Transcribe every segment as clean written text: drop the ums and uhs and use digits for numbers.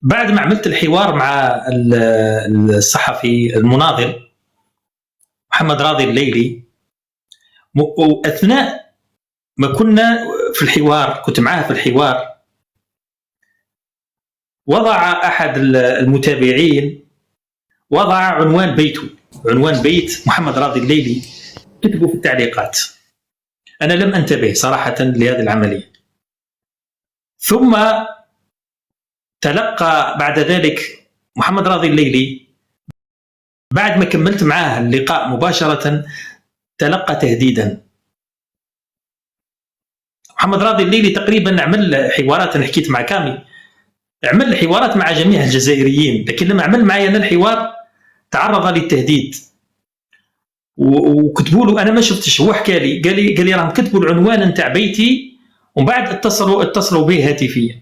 بعد ما عملت الحوار مع الصحفي المناضل محمد راضي الليلي، واثناء ما كنا في الحوار كنت معاه في الحوار، وضع احد المتابعين وضع عنوان بيته، عنوان بيت محمد راضي الليلي، كتبوا في التعليقات. انا لم انتبه صراحه لهذه العمليه، ثم تلقى بعد ذلك محمد راضي الليلي بعد ما كملت معاه اللقاء مباشرة تلقى تهديدا. محمد راضي الليلي تقريبا عمل حوارات، انا حكيت مع كامي، عمل حوارات مع جميع الجزائريين، لكن لما عمل معي انا الحوار تعرض للتهديد، وكتبوا له، انا ما شفتش، هو حكى لي قال لي راهم كتبوا العنوان نتاع بيتي ومن بعد اتصلوا به هاتفيا،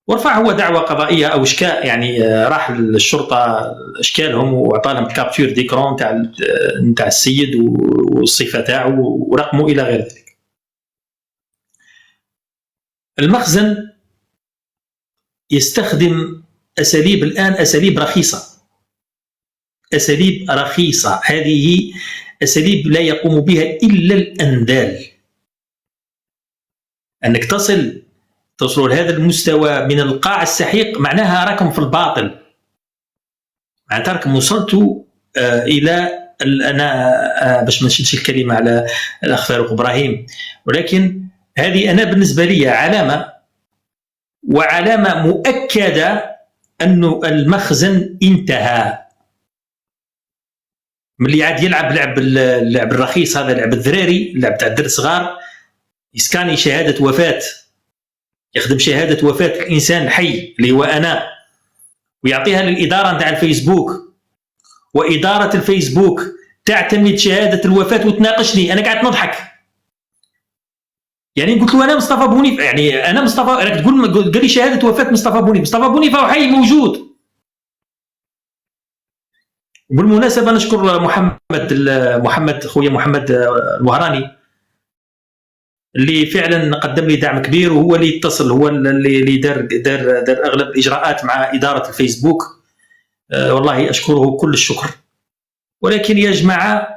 ورفع هو دعوى قضائيه او اشكال، يعني راح للشرطه اشكالهم واعطى لهم كابتور ديكرون نتاع السيد والصفه تاعو ورقمه الى غير ذلك. المخزن يستخدم اساليب الان، اساليب رخيصه، اساليب رخيصه، هذه اساليب لا يقوم بها الا الاندال. انك تصلوا لهذا المستوى من القاع السحيق معناها راكم في الباطل، معناتها راكم وصلتوا الى، انا باش ما نشدش الكلمه على الاخ فاروق ابراهيم، ولكن هذه انا بالنسبه لي علامه، وعلامه مؤكده انه المخزن انتهى. ملي عاد يلعب اللعب الرخيص هذا، لعب الذراري، لعب تاع الدرس صغار، يسكاني شهاده وفاه، يخدم شهاده وفاه الانسان الحي اللي هو انا، ويعطيها للاداره نتاع الفيسبوك، واداره الفيسبوك تعتمد شهاده الوفاه وتناقشني، انا قاعد نضحك. يعني قلت له انا مصطفى بونيفا، يعني انا مصطفى، راك تقول قال لي شهاده وفاه مصطفى بونيفا، مصطفى بونيفا حي موجود. وبالمناسبه نشكر محمد خويا محمد الوهراني اللي فعلا قدم لي دعم كبير، وهو اللي اتصل، هو اللي دار اغلب الاجراءات مع اداره الفيسبوك، والله اشكره كل الشكر. ولكن يا جماعه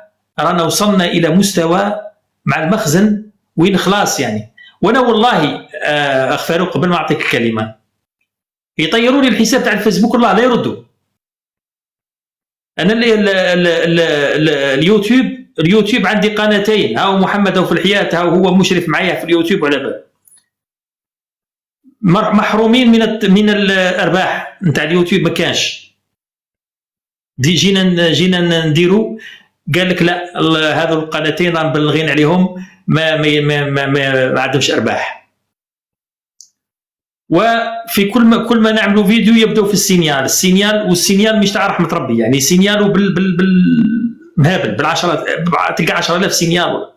رانا وصلنا الى مستوى مع المخزن وين خلاص يعني. وانا والله اخ فاروق قبل ما اعطيك الكلمه، يطيروا لي الحساب تاع الفيسبوك والله لا يردوا. انا اليوتيوب عندي قناتين، هاو محمد في الحياه، هاو هو مشرف معايا في اليوتيوب، وعلى بال محرومين من الارباح نتاع اليوتيوب، ما كانش جينا نديروا، قال لك لا هذو القناتين راهم مبلغين عليهم ما عندهمش ارباح. وفي كل ما نعملوا فيديو يبداو في السينيال والسينيال مش تاع رحمه ربي، يعني سينيال مهابل بالعشرات، تلقى 10,000 سينيال.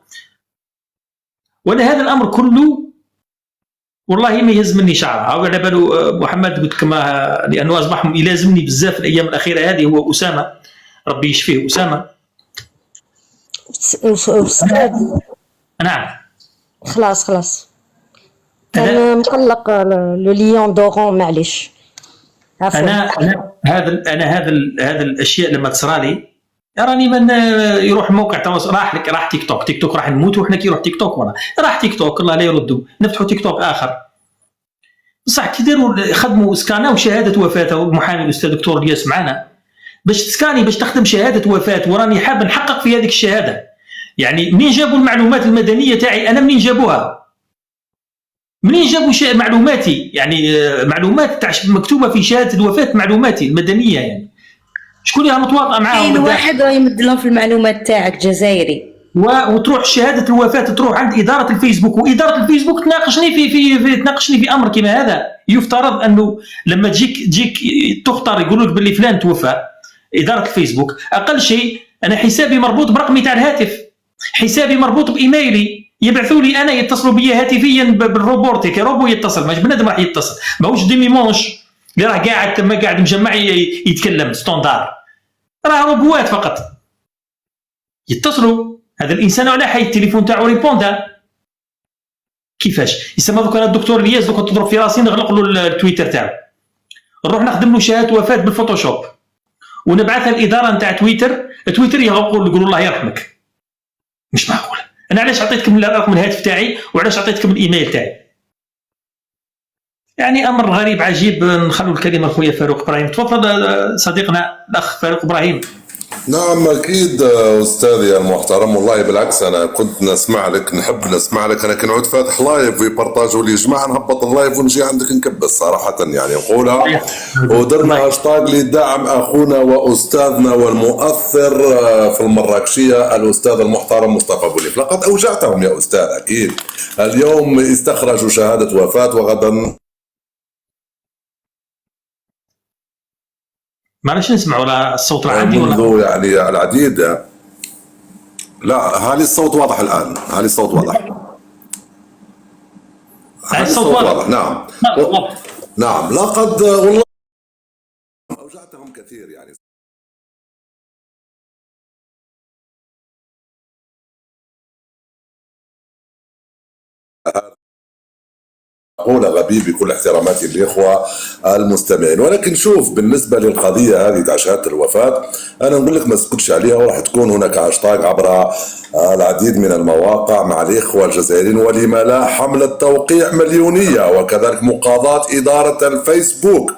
وانا هذا الامر كله والله ما يهز مني شعره. على باله محمد قلت لكم، لانه اصبح يلازمني بزاف الايام الاخيره هذه، هو اسامه، ربي يشفيه اسامه. استاذ نعم خلاص كان مقلق لو ليون دورون، معليش عفوا. هذا الاشياء لما تصرالي راني من يروح موقع تواصل، راح تيك توك راح نموت، وحنا كي يروح تيك توك ورا راح تيك توك، الله لا يردوا، نفتحوا تيك توك اخر. بصح كي داروا خدموا سكاناو شهاده وفاته، المحامي الاستاذ دكتور الياس معنا باش تسكاني باش تخدم شهاده وفاه، وراني حاب نحقق في هذيك الشهاده. يعني منين جابوا المعلومات المدنيه تاعي انا؟ منين جابوها؟ منين جابوا معلوماتي؟ يعني معلومات تاع مكتوبه في شهاده الوفاه، معلوماتي المدنيه، يعني شكون اللي متواطئه معاهم؟ كاين واحد يمد لهم في المعلومات تاعك جزائري، وتروح شهاده الوفاه تروح عند اداره الفيسبوك، واداره الفيسبوك تناقشني في امر كما هذا. يفترض انه لما تجيك تختار يقولوا لك باللي فلان توفى، اداره الفيسبوك اقل شيء انا حسابي مربوط برقمي تاع الهاتف، حسابي مربوط بايميلي، يبعثوا لي انا، يتصلوا بي هاتفيا بالروبورتيك، روبو يتصل، ماش بنادم راح يتصل، ماهوش ديميمونش اللي راه قاعد تما قاعد مجمع يتكلم ستوندار، راه روبوات فقط يتصلوا. هذا الانسان على حي التليفون تاعو ريبوندا، كيفاش يسمى دوك انا الدكتور الياس دوك تضرب في راسي نغلق له التويتر تاعو، نروح نخدم له شهاده وفاه بالفوتوشوب ونبعثها الاداره نتاع تويتر يغلقوا يقولوا الله يرحمك. مش معقوله. انا علاش عطيتكم رقم الهاتف تاعي وعلاش عطيتكم الايميل تاعي؟ يعني امر غريب عجيب. نخلوا الكلمه خويا فاروق ابراهيم. تفضل صديقنا الاخ فاروق ابراهيم. نعم أكيد أستاذي المحترم، والله بالعكس أنا كنت نسمع لك، نحب نسمع لك. أنا كنت فاتح لايف ويبارطاجوا لي جماعة، نهبط اللايف ونجي عندك نكبس صراحة يعني نقولها. ودرنا هاشتاج لدعم أخونا وأستاذنا والمؤثر في المراكشية الأستاذ المحترم مصطفى بوليف. لقد أوجعتهم يا أستاذ أكيد. اليوم استخرجوا شهادة وفاة وغدا معلش نسمع ولا الصوت راه عندي منذ يعني العديد. لا هالي الصوت واضح الآن، هالي الصوت واضح. الصوت واضح. نعم نعم. لقد والله أوجعتهم كثير يعني. أقول غبي بكل احتراماتي للإخوة المستمعين، ولكن شوف بالنسبة للقضية هذه تاع شهادة الوفاة أنا نقول لك ما تسكتش عليها، وراح تكون هناك هاشتاج عبر العديد من المواقع مع الإخوة الجزائريين، ولما لا حملة توقيع مليونية وكذلك مقاضاة إدارة الفيسبوك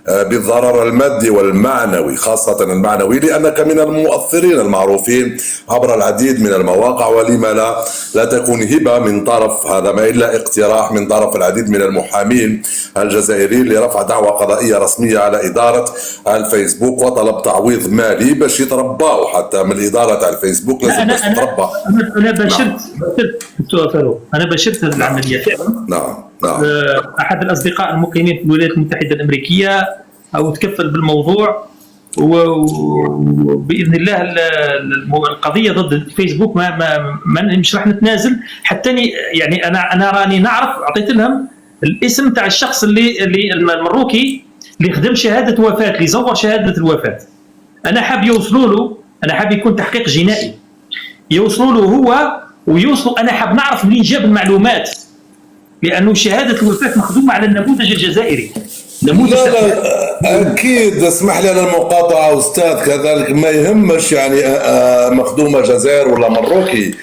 بالضرر المادي والمعنوي، خاصة المعنوي، لأنك من المؤثرين المعروفين عبر العديد من المواقع، ولما لا تكون هبة من طرف، هذا ما إلا اقتراح من طرف العديد من المحامين الجزائريين لرفع دعوى قضائية رسمية على إدارة الفيسبوك وطلب تعويض مالي باش يترباو حتى من إدارة الفيسبوك. لازم بس تتربى. أنا بشرت فاروق، أنا بشرت هذه العملية فعلا. نعم. أحد الأصدقاء المقيمين في الولايات المتحدة الأمريكية أو تكفل بالموضوع، وبإذن الله القضية ضد الفيسبوك ما مش راح نتنازل حتى يعني أنا راني نعرف. أعطيت لهم الاسم تاع الشخص اللي المروكي اللي خدم شهادة وفاة، اللي زور شهادة الوفاة. أنا حاب يوصلوا له، أنا حاب يكون تحقيق جنائي يوصلوا له هو ويوصلوا. أنا حاب نعرف منين جاب المعلومات، لأنه شهادة الوفاة مخدومة على النموذج الجزائري. لا أكيد. اسمح لي على المقاطعة أستاذ، كذلك ما يهمش يعني مخدومة جزائر ولا مروكي.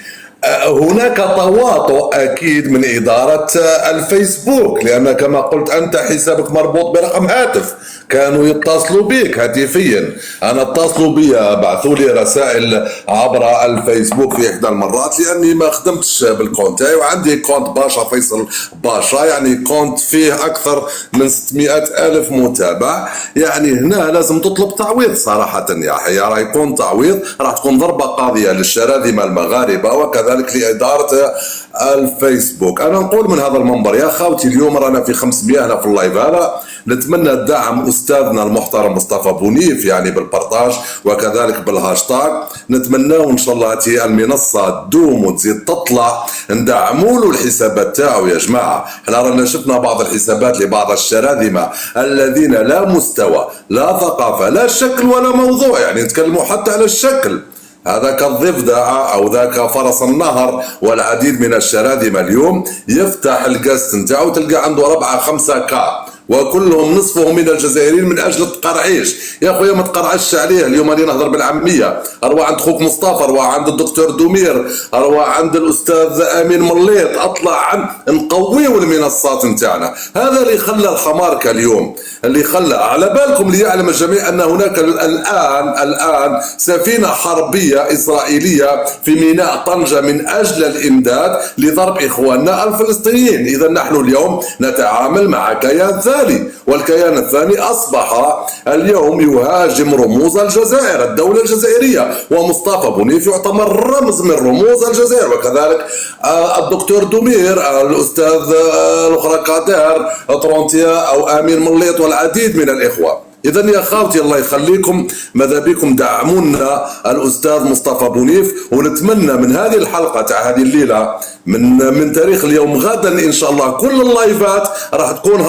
هناك تواطؤ أكيد من إدارة الفيسبوك، لأن كما قلت أنت حسابك مربوط برقم هاتف، كانوا يتصلوا بك هاتفيا. أنا اتصلوا بي بعثوا لي رسائل عبر الفيسبوك في إحدى المرات، لأني ما خدمتش بالكونت تاعي، وعندي كونت باشا فيصل باشا، يعني كونت فيه أكثر من 600,000 متابع. يعني هنا لازم تطلب تعويض صراحة يا حي، راح يكون تعويض، راح تكون ضربة قاضية للشراذمة المغاربة وكذلك لإدارة الفيسبوك. أنا نقول من هذا المنبر يا خاوتي، اليوم رانا في 500 هنا في اللايف هذا، نتمنى الدعم أستاذنا المحترم مصطفى بونيف يعني بالبرتاج وكذلك بالهاشتاج. نتمناه إن شاء الله هذه المنصة تدوم وتزيد تطلع، ندعموا له الحسابات تاعو يا جماعة. احنا رانا شفنا بعض الحسابات لبعض الشراذمة الذين لا مستوى لا ثقافة لا شكل ولا موضوع، يعني نتكلموا حتى على الشكل، هذاك الضفدع أو ذاك فرس النهر والعديد من الشراذمة اليوم يفتح القست نتاعو تلقى عنده 4-5 كا، وكلهم نصفهم من الجزائريين من اجل التقرعيش. يا خويا ما تقرعش عليه. اليوم راني نهضر بالعاميه، اروح عند خوك مصطفى، اروح عند الدكتور دومير، اروح عند الاستاذ امين مليط، اطلع عن نقويو المنصات نتاعنا. هذا اللي خلى الخماركه اليوم، اللي خلى على بالكم ليعلم الجميع ان هناك الان سفينه حربيه اسرائيليه في ميناء طنجه من اجل الامداد لضرب اخواننا الفلسطينيين. اذا نحن اليوم نتعامل مع كيان ثاني، والكيان الثاني أصبح اليوم يهاجم رموز الجزائر، الدولة الجزائرية، ومصطفى بونيف يعتبر رمز من رموز الجزائر، وكذلك الدكتور دومير، الأستاذ الأخرى قادر طرونتيا أو أمين مليط والعديد من الإخوة. إذن يا خاوتي الله يخليكم، ماذا بكم دعمونا الأستاذ مصطفى بونيف، ونتمنى من هذه الحلقة تاع هذه الليلة من تاريخ اليوم غدا إن شاء الله كل اللايفات راح تكون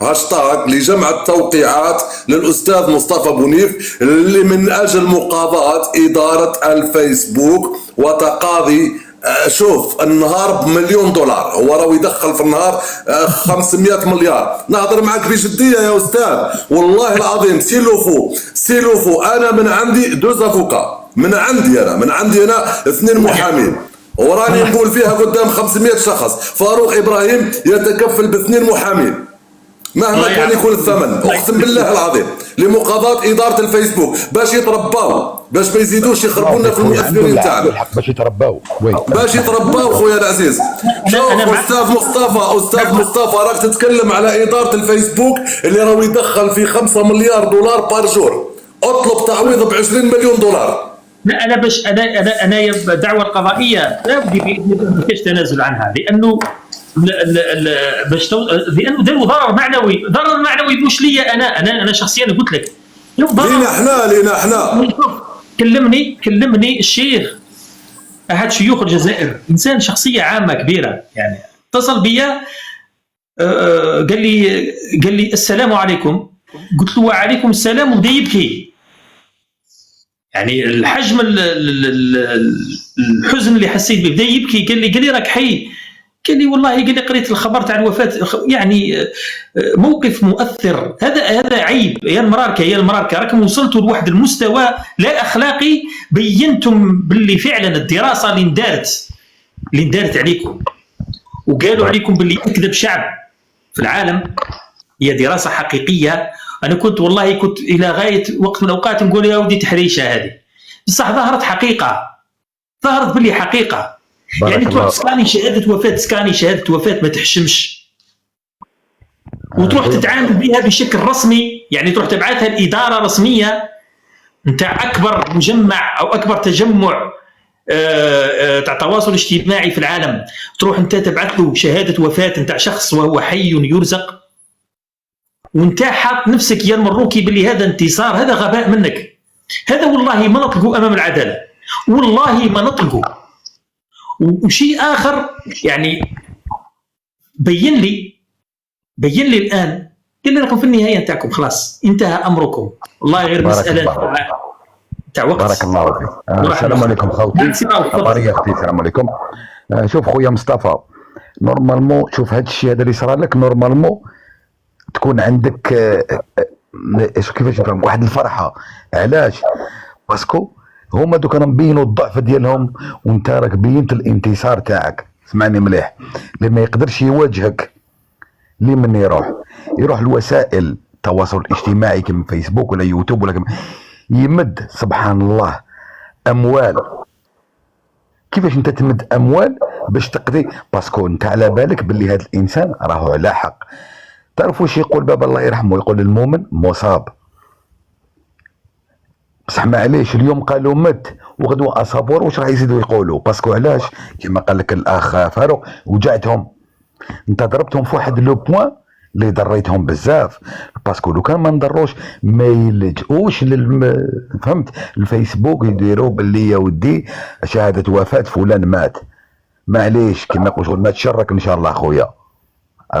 هاشتاج لجمع التوقيعات للأستاذ مصطفى بونيف اللي من أجل مقاضاة إدارة الفيسبوك وتقاضي شوف النهار بمليون دولار، هو راه يدخل في النهار 500 مليار. نهضر معك بجديه يا استاذ والله العظيم. سيلوفو انا من عندي دوز افوكا، من عندي انا 2 محامين، وراني نقول فيها قدام 500 شخص. فاروق ابراهيم يتكفل ب2 محامين مهما كان يكون الثمن، اقسم بالله العظيم، لمقاضاة اداره الفيسبوك باش يترباو، باش ما يزيدوش يخربونا في المؤثرين تاعنا، باش يترباو خويا العزيز. شوف استاذ مصطفى راك تتكلم على اداره الفيسبوك اللي راهو يدخل في 5 مليار دولار بار جور، اطلب تعويض ب20 مليون دولار. لا انا باش انا الدعوه القضائيه لا بدي ما فيش تنازل عنها، لانه لانه داروا ضرر معنوي مش ليا انا شخصيا قلت لك لينا احنا كلمني الشيخ احد شيوخ الجزائر، انسان شخصيه عامه كبيره يعني، اتصل بيا قال لي السلام عليكم، قلت له وعليكم السلام، وبدا يبكي يعني الحجم الحزن اللي حسيت به، بدا يبكي. قال لي راك حي؟ قال لي والله، قال لي قريت الخبر تاع الوفاه، يعني موقف مؤثر. هذا عيب يا المراركه، راكم وصلتوا لواحد المستوى لا اخلاقي. بينتم باللي فعلا الدراسه اللي اندارت عليكم وقالوا عليكم باللي اكذب شعب في العالم هي دراسه حقيقيه. انا كنت الى غايه وقت من الاوقات نقول يا ودي تحريشه هذه، بصح ظهرت باللي حقيقه. يعني تروح تسكاني شهاده وفاه ما تحشمش، وتروح تتعامل بها بشكل رسمي، يعني تروح تبعثها لاداره رسميه نتاع اكبر مجمع او اكبر تجمع تاع التواصل الاجتماعي في العالم، تروح انت تبعث له شهاده وفاه نتاع شخص وهو حي يرزق، وانت حاط نفسك يا المروكي باللي هذا انتصار. هذا غباء منك، هذا والله ما نطلقه امام العداله، والله ما نطلقه. وشيء اخر يعني بين لي الان، قال لي راكم في النهايه نتاعكم خلاص انتهى امركم، والله غير مساله تاع وقت. بارك الله فيك. السلام عليكم خوتي، اخباري اختي؟ السلام عليكم. شوف خويا مصطفى، نورمالمون شوف هذا الشيء هذا اللي صرا لك، نورمالمون تكون عندك كيفاش نفهم واحد الفرحه. علاش؟ باسكو هما دوك راهم بينوا الضعف ديالهم، وانت راك بينت الانتصار تاعك. اسمعني مليح، اللي ما يقدرش يواجهك لمن يروح لوسائل التواصل الاجتماعي كما فيسبوك ولا يوتيوب ولا يمد سبحان الله اموال. كيفاش انت تمد اموال باش تقضي؟ باسكو انت على بالك باللي هذا الانسان راهو على حق. تعرفوا واش يقول بابا الله يرحمه؟ يقول المؤمن مصاب، بصح معليش اليوم قالوا مت وغدوه اصابور، واش راح يزيدوا يقولوا؟ باسكو علاش؟ كما قال لك الاخ فاروق، وجعتهم. انت ضربتهم في واحد لو بوان اللي ضريتهم بزاف، باسكو لو كان ما نضروش ما يلجؤوش فهمت الفيسبوك يديروا باللي يا ودي شهاده وفاه فلان مات. معليش كما يقول شغل ما تشرك ان شاء الله خويا،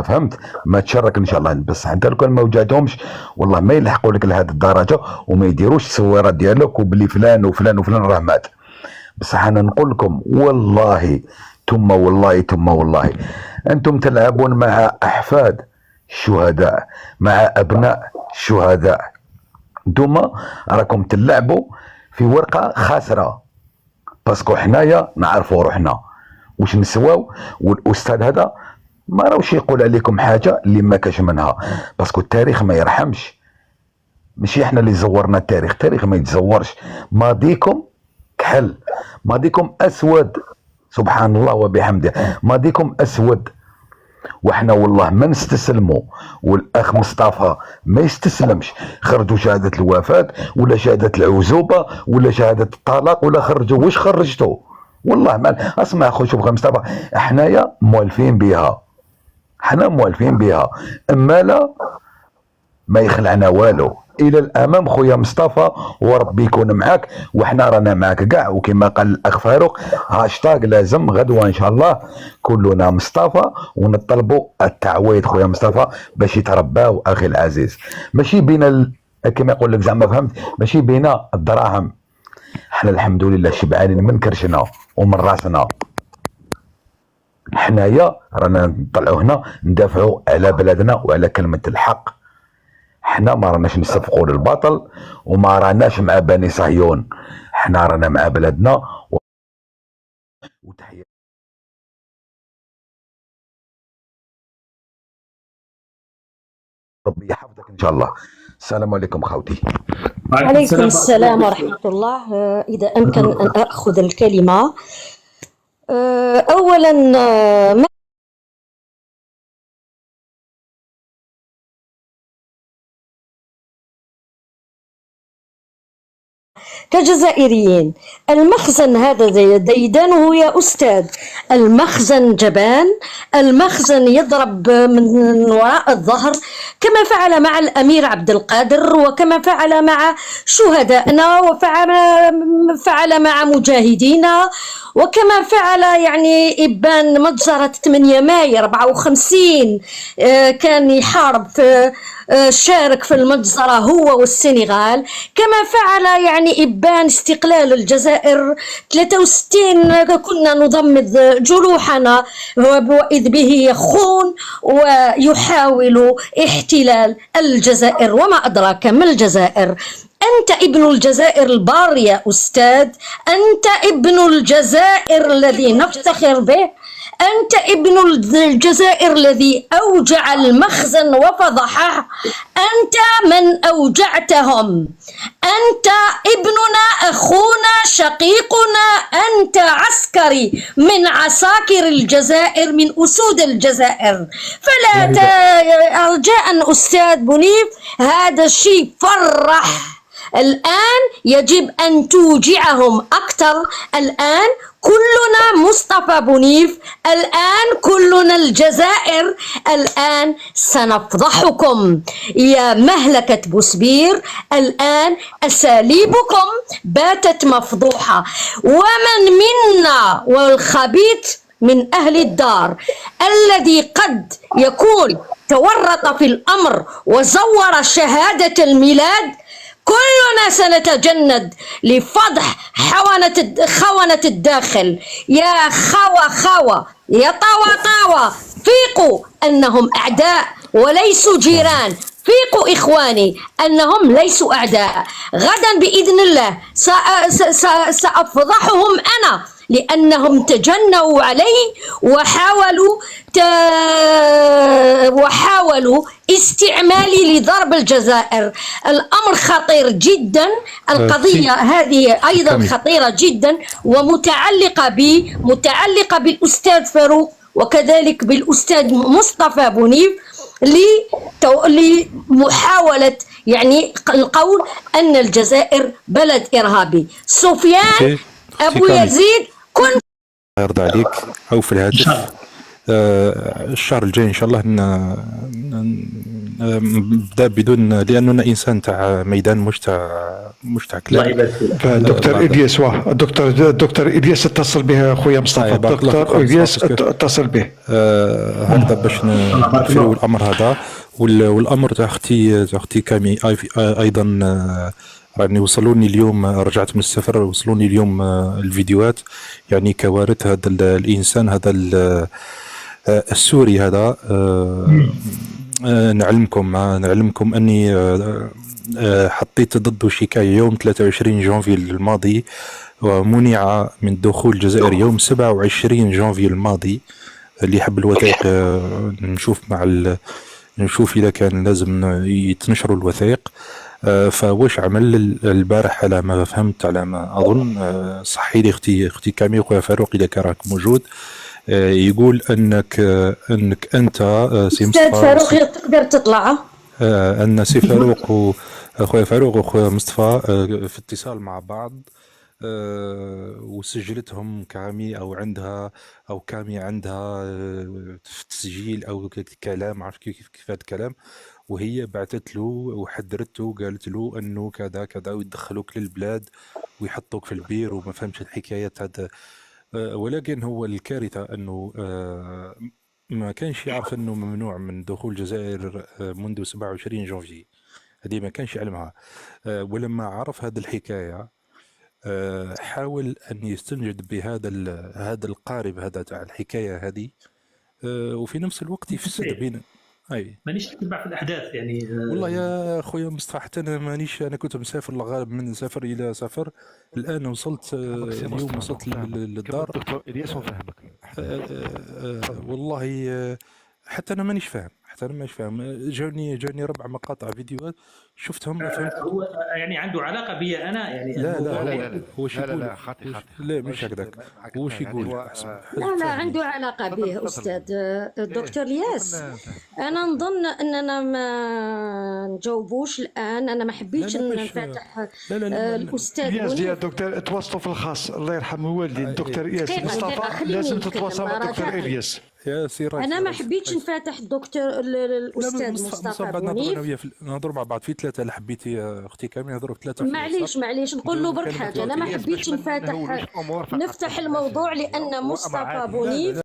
فهمت؟ ما تشرك ان شاء الله. بس انت لو كان ما وجعتهمش والله ما يلحقوا لك لهذه الدرجه، وما يديروش التصويرات ديالك وبلي فلان وفلان وفلان راه مات. بصح انا نقول لكم والله ثم والله انتم تلعبون مع احفاد الشهداء، مع ابناء الشهداء. انتم راكم تلعبوا في ورقه خاسره، باسكو حنايا نعرفوا روحنا واش نسواو، والاستاذ هذا ما راوش يقول عليكم حاجه اللي ما كاش منها، باسكو التاريخ ما يرحمش. ماشي احنا اللي زورنا التاريخ ما يتزورش. ماضيكم كحل، ماضيكم اسود، سبحان الله وبحمده، ماضيكم اسود. وحنا والله ما نستسلموا، والاخ مصطفى ما يستسلمش. خرجوا شهاده الوفاه ولا شهاده العزوبه ولا شهاده الطلاق ولا خرجوا واش خرجتوا؟ والله ما اسمع خويا شوف مصطفى، حنايا موالفين بها، اما لا ما يخلعنا والو. الى الامام خويا مصطفى، وربي يكون معاك، وحنا رانا معاك كاع. وكما قال الاخ فاروق هاشتاغ لازم غدوه ان شاء الله كلنا مصطفى، ونطلبوا التعويض خويا مصطفى باش يترباو اخي العزيز. ماشي بين كما يقول لك زعما فهمت، ماشي بين الدراهم. احنا الحمد لله شبعانين من كرشنا ومن راسنا. حنايا رانا نطلعوا هنا ندافعوا على بلدنا وعلى كلمة الحق. حنا ما راناش نصفقوا للباطل وما راناش مع بني صهيون، حنا رانا مع بلدنا. وتحية ربي يحفظك ان شاء الله. السلام عليكم خوتي. عليكم السلام ورحمة الله. إذا أمكن أن أخذ الكلمة. أولا كجزائريين، المخزن هذا ديدانه يا أستاذ، المخزن جبان، المخزن يضرب من وراء الظهر كما فعل مع الأمير عبد القادر، وكما فعل مع شهدائنا، وفعل مع مجاهدينا، وكما فعل يعني إبان مجزرة 8 مايو 54 كان يحارب في شارك في المجزرة هو والسنغال، كما فعل يعني إبان استقلال الجزائر 63 كنا نضمد جروحنا وإذ به يخون ويحاول احتلال الجزائر. وما أدراك ما الجزائر؟ أنت ابن الجزائر البار يا أستاذ، أنت ابن الجزائر الذي نفتخر به، أنت ابن الجزائر الذي أوجع المخزن وفضحه، أنت من أوجعتهم، أنت ابننا، أخونا، شقيقنا، أنت عسكري من عساكر الجزائر، من أسود الجزائر. فلا رجاء أستاذ بنيف، هذا الشيء فرح. الآن يجب أن توجعهم أكثر. الآن كلنا مصطفى بنيف، الآن كلنا الجزائر، الآن سنفضحكم يا مهلكة بوسبير، الآن أساليبكم باتت مفضوحة. ومن منا والخبيث من أهل الدار الذي قد يكون تورط في الأمر وزور شهادة الميلاد، كلنا سنتجند لفضح خونة الداخل. يا خوا يا طاوة، فيقوا أنهم أعداء وليسوا جيران، فيقوا إخواني أنهم ليسوا أعداء. غدا بإذن الله سأفضحهم أنا، لأنهم تجنوا علي وحاولوا استعمالي لضرب الجزائر. الأمر خطير جدا، القضية هذه أيضا خطيرة جدا، ومتعلقة بالأستاذ فاروق وكذلك بالأستاذ مصطفى بنيف لمحاولة يعني القول أن الجزائر بلد إرهابي. سفيان أبو يزيد كنت يرضى عليك أو في الهاتف الشهر الجاي إن شاء الله نبدأ بدون، لأننا إنسان تاع ميدان مش تاع كلام. دكتور إلياس دكتور إلياس اتصل به أخويا مصطفى، دكتور إلياس اتصل به هكذا باش نفروا الأمر هذا. والأمر تاع أختي كامي أيضا راني وصلوني اليوم، رجعت من السفر وصلوني اليوم الفيديوهات، يعني كوارث هذا الإنسان هذا السوري هذا. نعلمكم أني حطيت ضده شكاية يوم 23 جانفي الماضي، ومنع من دخول الجزائر يوم 27 جانفي الماضي. اللي يحب الوثائق نشوف إذا كان لازم يتنشروا الوثائق. فواش عمل البارح على ما فهمت، على ما أظن، صحي لي أختي كامي وخويا فاروق إذا كان راك موجود، يقول أنك أنت سي مصطفى فاروق تقدر تطلع، أن سي فاروق وخويا فاروق وخويا مصطفى في اتصال مع بعض، وسجلتهم كامي أو كامي عندها في تسجيل أو كلام، عارف كيف هذا الكلام، وهي بعثت له وحذرته وقالت له انه كذا كذا ويدخلوك للبلاد ويحطوك في البير وما فهمش الحكايات هذا. ولكن هو الكارثه انه ما كانش يعرف انه ممنوع من دخول الجزائر منذ 27 جانفي، هذه ما كانش يعلمها. ولما عرف هذه الحكايه حاول أن يستنجد بهذا هذا القارب هذا تاع الحكاية هذه، وفي نفس الوقت يفسد بين. اي مانيش نتبع في الاحداث يعني. والله يا خويا مصطفى حتى انا مانيش، انا كنت مسافر الغالب من سفر الى سفر، الان وصلت اليوم وصلت للدار. دكتور الياس فهمك. والله حتى انا مانيش فاهم، جاني 4 مقاطع فيديوهات شفتهم ما فهمت. هو يعني عنده علاقه بي انا يعني؟ لا هو شي يقول؟ لا خاطي لا مش هكذاك، هو شي يقول؟ لا عنده علاقة به أستاذ دكتور الياس. أنا نظن أننا ما نجاوبوش الآن، أنا ما حبيتش نفتح الأستاذ الياس منير. يا دكتور تواصلوا في الخاص، الله يرحم والدي الدكتور الياس مصطفى، لازم تتواصل مع الدكتور الياس. يا سيراج أنا ما حبيتش نفتح الدكتور الأستاذ مصطفى منير. نهضروا مع بعض في 3. لا حبيتي يا اختي كامل نهضروا في 3. معليش نقول له برك حاجة. أنا ما حبيتش نفتح الموضوع لأن مصطفى منير